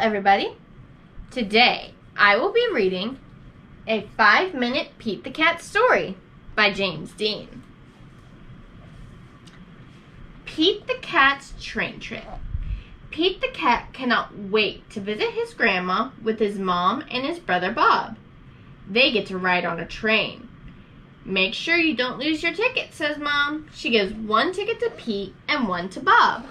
everybody. Today, I will be reading a 5-minute Pete the Cat story by James Dean. Pete the Cat's Train Trip. Pete the Cat cannot wait to visit his grandma with his mom and his brother Bob. They get to ride on a train. Make sure you don't lose your ticket, says Mom. She gives one ticket to Pete and one to Bob.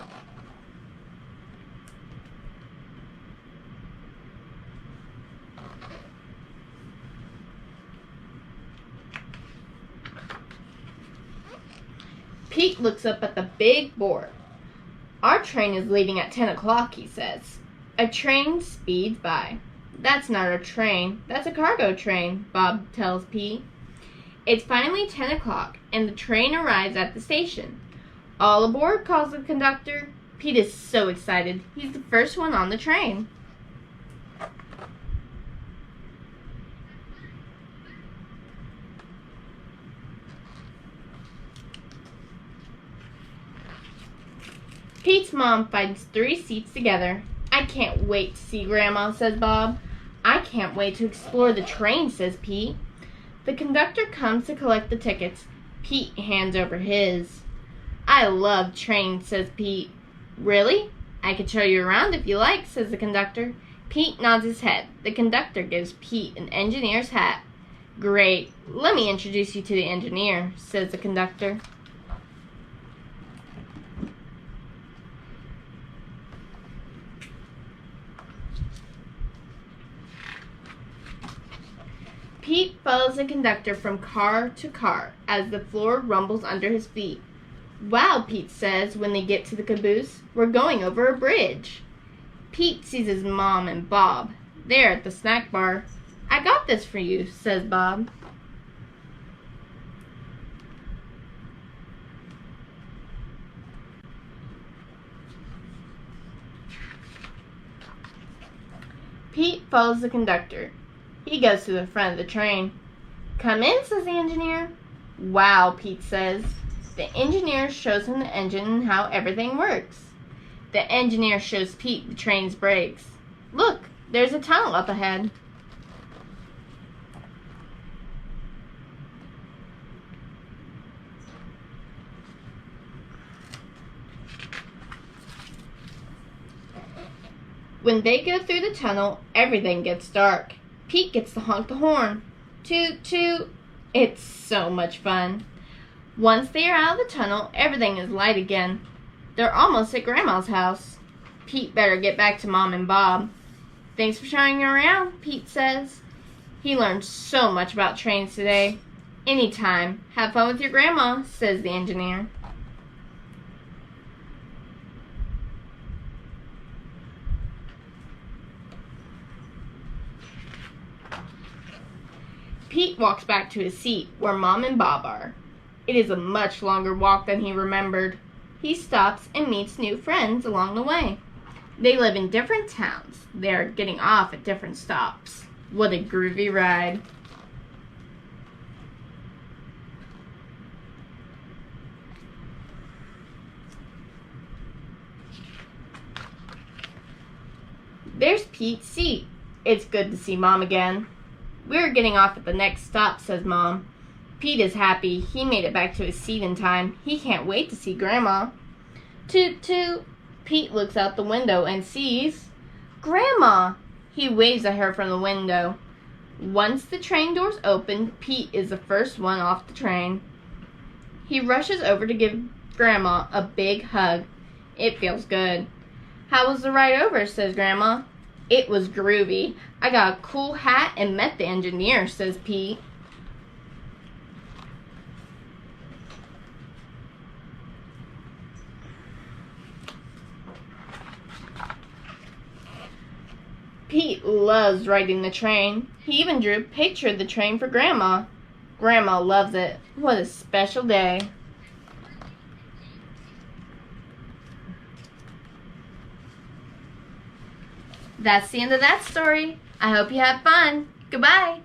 Pete looks up at the big board. Our train is leaving at 10 o'clock, he says. A train speeds by. That's not a train, that's a cargo train, Bob tells Pete. It's finally 10 o'clock, and the train arrives at the station. All aboard, calls the conductor. Pete is so excited. He's the first one on the train. Pete's mom finds 3 seats together. I can't wait to see Grandma, says Bob. I can't wait to explore the train, says Pete. The conductor comes to collect the tickets. Pete hands over his. I love trains, says Pete. Really? I could show you around if you like, says the conductor. Pete nods his head. The conductor gives Pete an engineer's hat. Great. Let me introduce you to the engineer, says the conductor. Pete follows the conductor from car to car as the floor rumbles under his feet. Wow, Pete says when they get to the caboose, we're going over a bridge. Pete sees his mom and Bob. They're at the snack bar. I got this for you, says Bob. Pete follows the conductor. He goes to the front of the train. Come in, says the engineer. Wow, Pete says. The engineer shows him the engine and how everything works. The engineer shows Pete the train's brakes. Look, there's a tunnel up ahead. When they go through the tunnel, everything gets dark. Pete gets to honk the horn. Toot, toot. It's so much fun. Once they are out of the tunnel, everything is light again. They're almost at Grandma's house. Pete better get back to Mom and Bob. Thanks for showing me around, Pete says. He learned so much about trains today. Anytime. Have fun with your grandma, says the engineer. Pete walks back to his seat where Mom and Bob are. It is a much longer walk than he remembered. He stops and meets new friends along the way. They live in different towns. They are getting off at different stops. What a groovy ride. There's Pete's seat. It's good to see Mom again. We're getting off at the next stop, says Mom. Pete is happy. He made it back to his seat in time. He can't wait to see Grandma. Toot, toot. Pete looks out the window and sees Grandma. He waves at her from the window. Once the train doors open, Pete is the first one off the train. He rushes over to give Grandma a big hug. It feels good. How was the ride over, says Grandma. It was groovy. I got a cool hat and met the engineer, says Pete. Pete loves riding the train. He even drew a picture of the train for Grandma. Grandma loves it. What a special day. That's the end of that story. I hope you had fun. Goodbye.